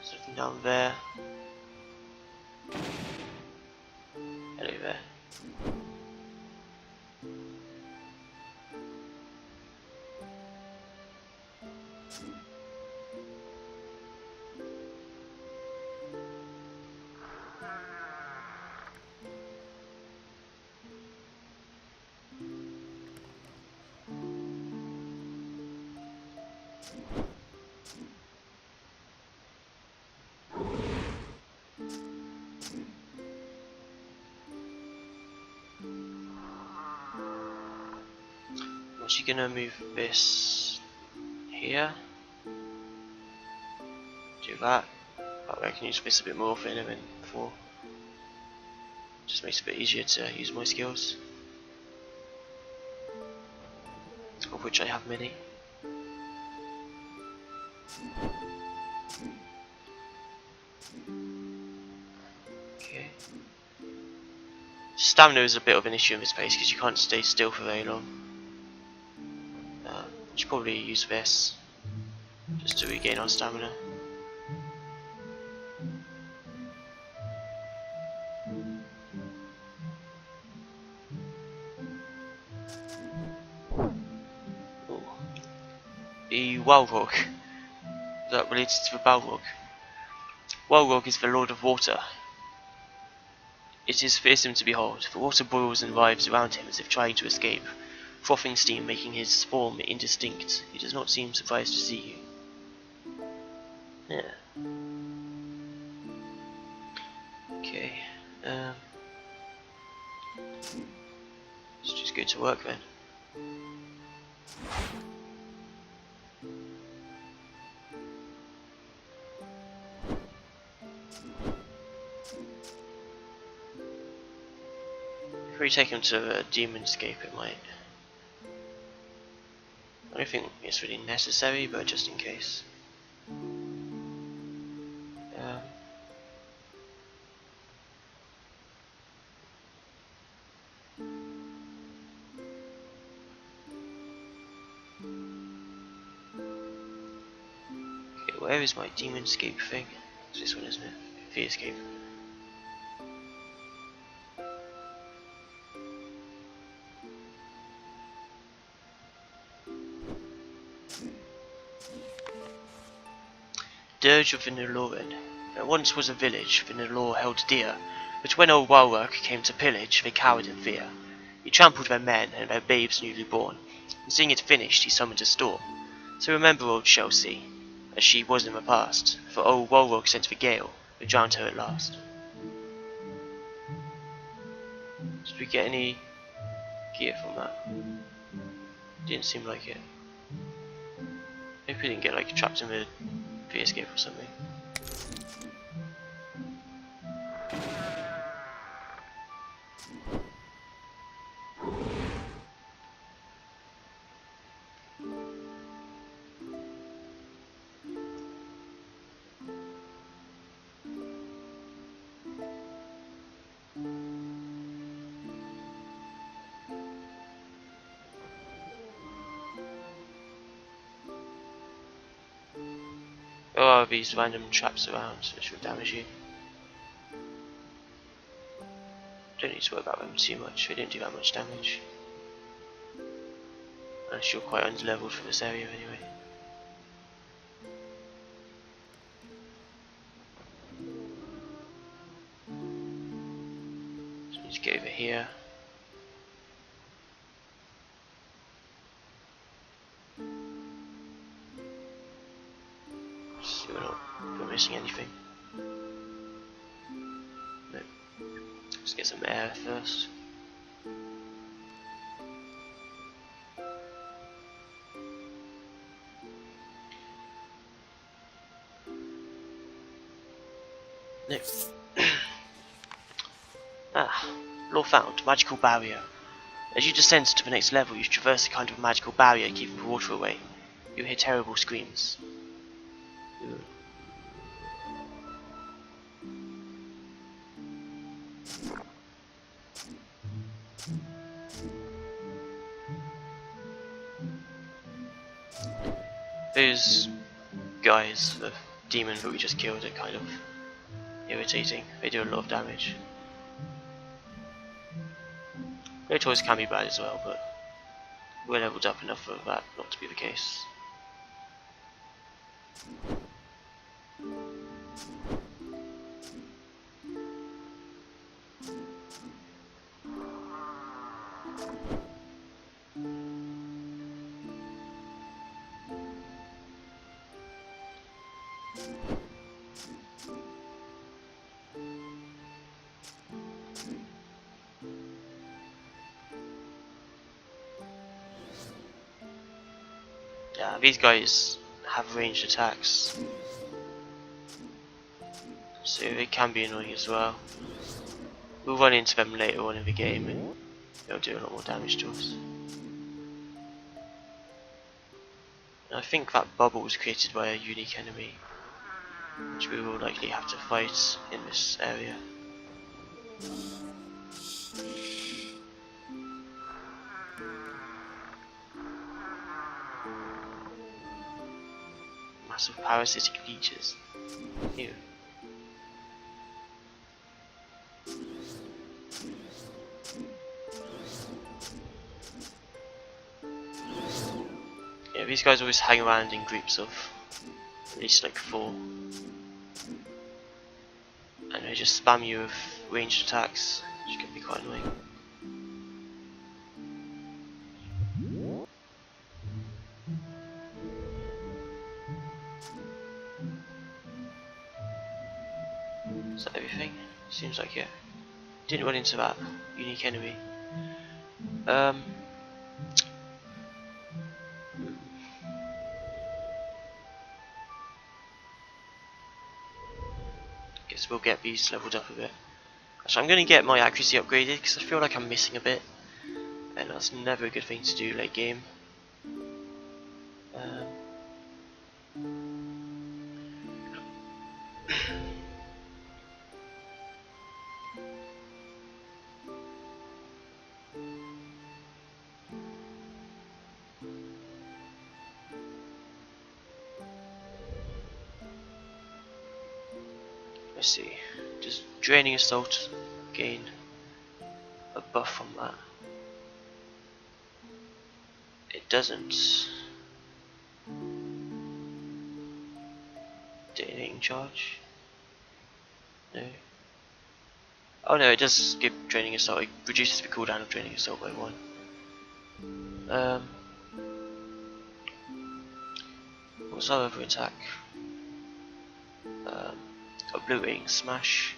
Something down there. Hello there. I'm actually gonna move this here. Do that. That way I can use this a bit more often than before. Just makes it a bit easier to use my skills, of which I have many. Okay. Stamina is a bit of an issue in this place because you can't stay still for very long. We should probably use this just to regain our stamina. Ooh. The Walrog. Is that related to the Balrog? Walrog is the Lord of Water. It is fearsome to behold. The water boils and writhes around him as if trying to escape, frothing steam making his form indistinct. He does not seem surprised to see you. Yeah. Okay. Let's just go to work then. If we take him to a demonscape, it might. I don't think it's really necessary, but just in case. Okay, where is my demonscape thing? It's this one, isn't it? Fear escape. dirge of Vinalorin. There once was a village. Vinalor held dear, but when old Walwork came to pillage, they cowered in fear. He trampled their men and their babes newly born, and seeing it finished, he summoned a storm. So remember old Chelsea, as she was in the past, for old Walwork sent the gale, who drowned her at last. Did we get any gear from that? Didn't seem like it. Maybe we didn't get like trapped in the escape or something. There are these random traps around which will damage you. Don't need to worry about them too much, they don't do that much damage. Unless you're quite underleveled for this area anyway. So need to get over here. So we're not missing anything. No. Let's get some air first. No. Law found. Magical barrier. As you descend to the next level, you traverse a kind of magical barrier keeping the water away. You hear terrible screams. Ooh. Those guys, the demon that we just killed, are kind of irritating. They do a lot of damage. No toys can be bad as well, but we're leveled up enough for that not to be the case. Yeah, these guys have ranged attacks, so they can be annoying as well. We'll run into them later on in the game and they'll do a lot more damage to us. And I think that bubble was created by a unique enemy, which we will likely have to fight in this area. Massive parasitic leeches. Ew. Yeah, these guys always hang around in groups of at least like 4. And they just spam you with ranged attacks, which can be quite annoying. Is that everything? Seems like it. Didn't run into that unique enemy. Guess we'll get these leveled up a bit. Actually, I'm going to get my accuracy upgraded because I feel like I'm missing a bit, and that's never a good thing to do late game. Let's see, does draining assault gain a buff from that? It doesn't. charge? No. Oh no, it does skip draining assault. It reduces the cooldown of draining assault by 1. What's our other attack? Got blue ring smash.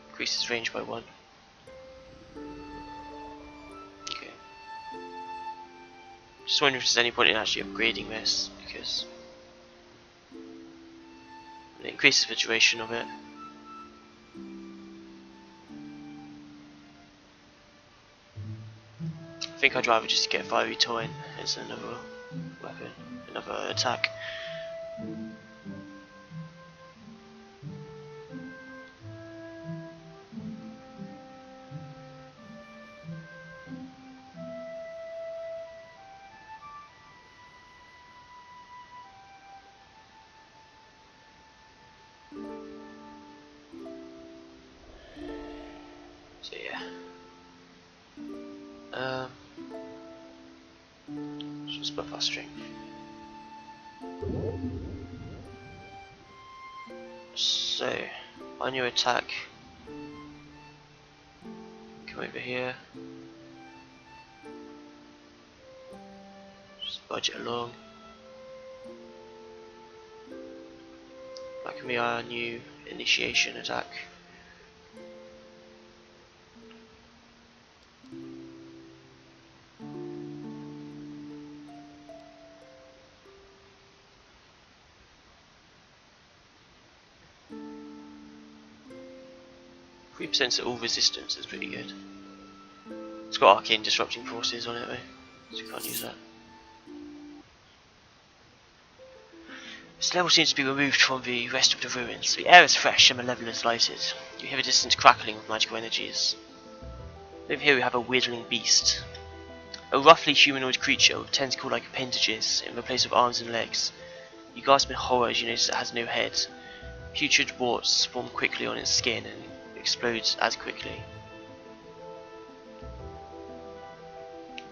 Increases range by 1. Okay. Just wondering if there's any point in actually upgrading this, because it increases the duration of it. I think I'd rather just get Fiery Torrent as another weapon, another attack. So yeah. Just buff our strength. So, on your attack, come over here. Just budge it along. That can be our new initiation attack. Percent at all resistance is pretty good. It's got arcane disrupting forces on it though, so you can't use that. This level seems to be removed from the rest of the ruins. The air is fresh and the level is lighted. You hear a distant crackling of magical energies. Over here we have a wheedling beast. A roughly humanoid creature with tentacle-like appendages in the place of arms and legs. You gasp in horror as you notice it has no head. Putrid warts form quickly on its skin and explodes as quickly.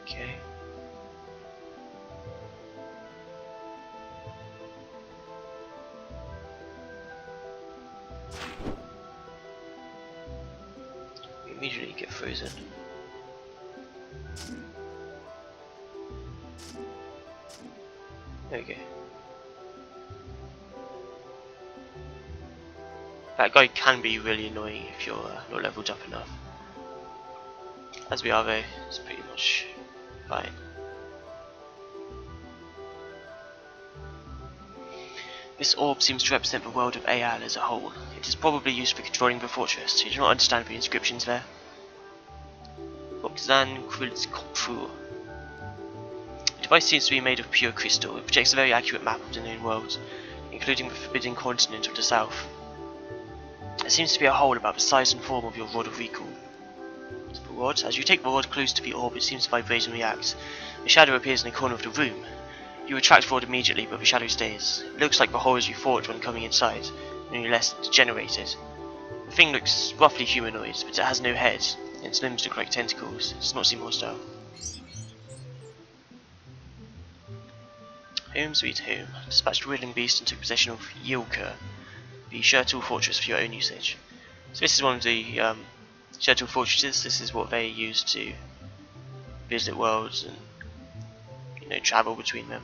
Okay. We immediately get frozen. There we go. That guy can be really annoying if you're not leveled up enough. As we are though, it's pretty much fine. This orb seems to represent the world of Maj'Eyal as a whole. It is probably used for controlling the fortress. You do not understand the inscriptions there. Oxan Quilt's Kopfu. The device seems to be made of pure crystal. It projects a very accurate map of the known world, including the forbidden continent of the south. There seems to be a hole about the size and form of your rod of recall. The rod, as you take the rod close to the orb, it seems to vibrate and react. A shadow appears in the corner of the room. You retract the rod immediately, but the shadow stays. It looks like the horrors you fought when coming inside, only less degenerated. The thing looks roughly humanoid, but it has no head, and its limbs look like tentacles. It does not seem hostile. Home sweet home. Dispatched the wheedling beast and took possession of Yilka, the Shirtle Fortress, for your own usage. So this is one of the Shirtle Fortresses. This is what they use to visit worlds and travel between them.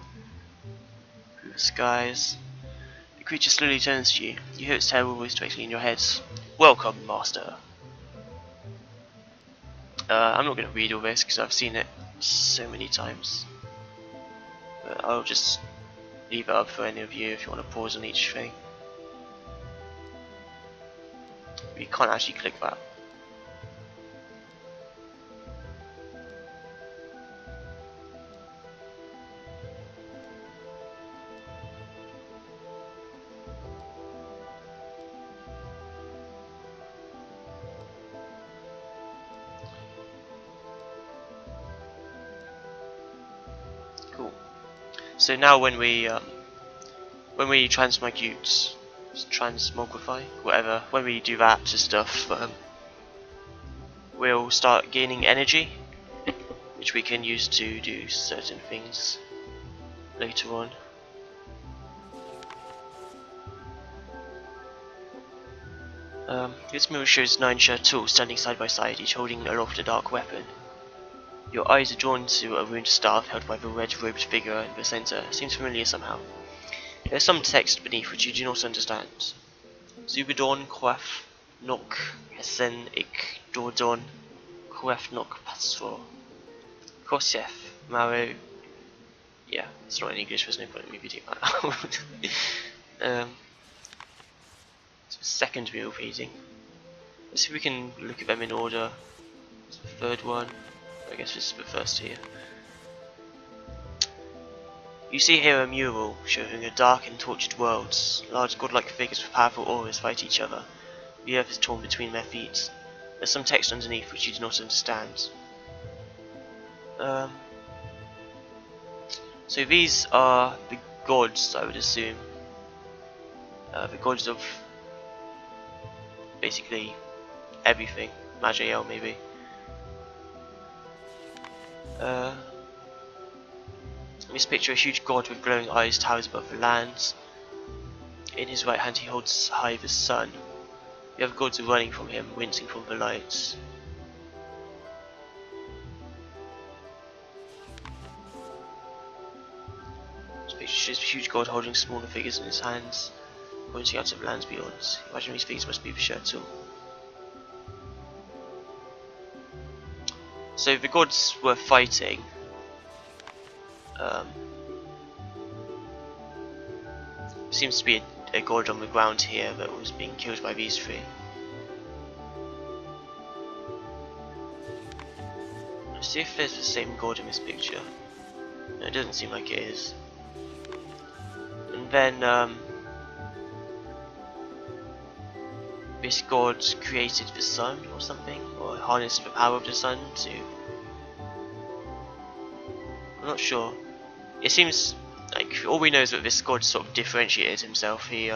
Through the skies. The creature slowly turns to you. You hear its terrible voice directly in your heads. Welcome, Master. I'm not going to read all this because I've seen it so many times. But I'll just leave it up for any of you if you want to pause on each thing. We can't actually click that. Cool. So now when we transmogrify, whatever, when we do that to stuff, we'll start gaining energy. which we can use to do certain things later on. This mirror shows 9 shared tools standing side by side, each holding aloft a dark weapon. Your eyes are drawn to a ruined staff held by the red-robed figure in the centre. Seems familiar somehow. There is some text beneath which you do not understand. Zubidon Quaf Nok Hesen Ik Dordon Quaf Nok Pastor Kosef Maro. Yeah, it's not in English, there's no point in me reading that out. Second wheel reading. Let's see if we can look at them in order. It's the third one. I guess this is the first here. You see here a mural showing a dark and tortured world. Large godlike figures with powerful auras fight each other. The earth is torn between their feet. There's some text underneath which you do not understand. So these are the gods, I would assume. The gods of basically everything. Maj'Eyal maybe. In this picture, a huge god with glowing eyes towers above the lands. In his right hand he holds high the sun. The other gods are running from him, wincing from the lights. This picture shows a huge god holding smaller figures in his hands, pointing out to the lands beyond. Imagine these figures must be the shared tool. So the gods were fighting. Seems to be a god on the ground here that was being killed by these three. Let's see if there's the same god in this picture. No, it doesn't seem like it is. And then this god created the sun or something, or harnessed the power of the sun to... I'm not sure. It seems like all we know is that this god sort of differentiated himself. He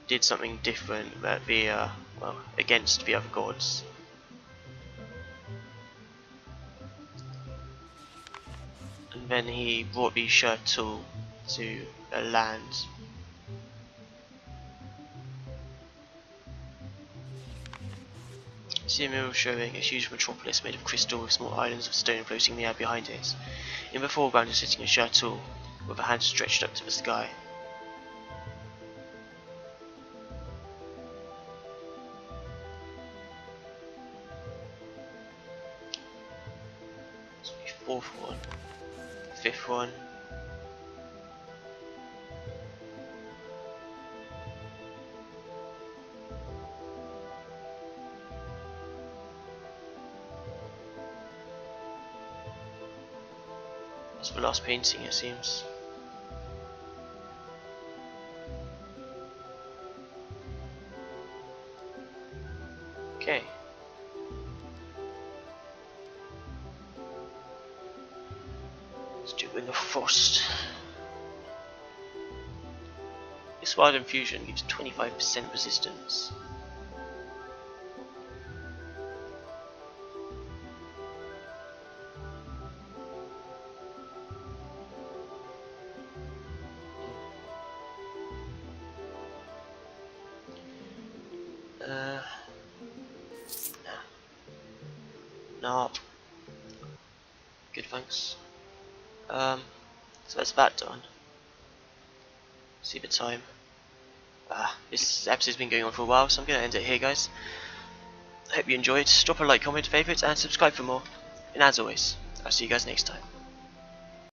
did something different that well, against the other gods. And then he brought the shared tool to a land. See a mural showing a huge metropolis made of crystal with small islands of stone floating in the air behind it. In the foreground is sitting a shared tool with a hand stretched up to the sky. This will be fourth one, fifth one. That's the last painting, it seems. Okay. Let's do Ring of Frost. This wild infusion gives 25% resistance. No. Good, thanks. So that's that done. See the time. This episode's been going on for a while, so I'm going to end it here, guys. I hope you enjoyed. Drop a like, comment, favourite, and subscribe for more. And as always, I'll see you guys next time.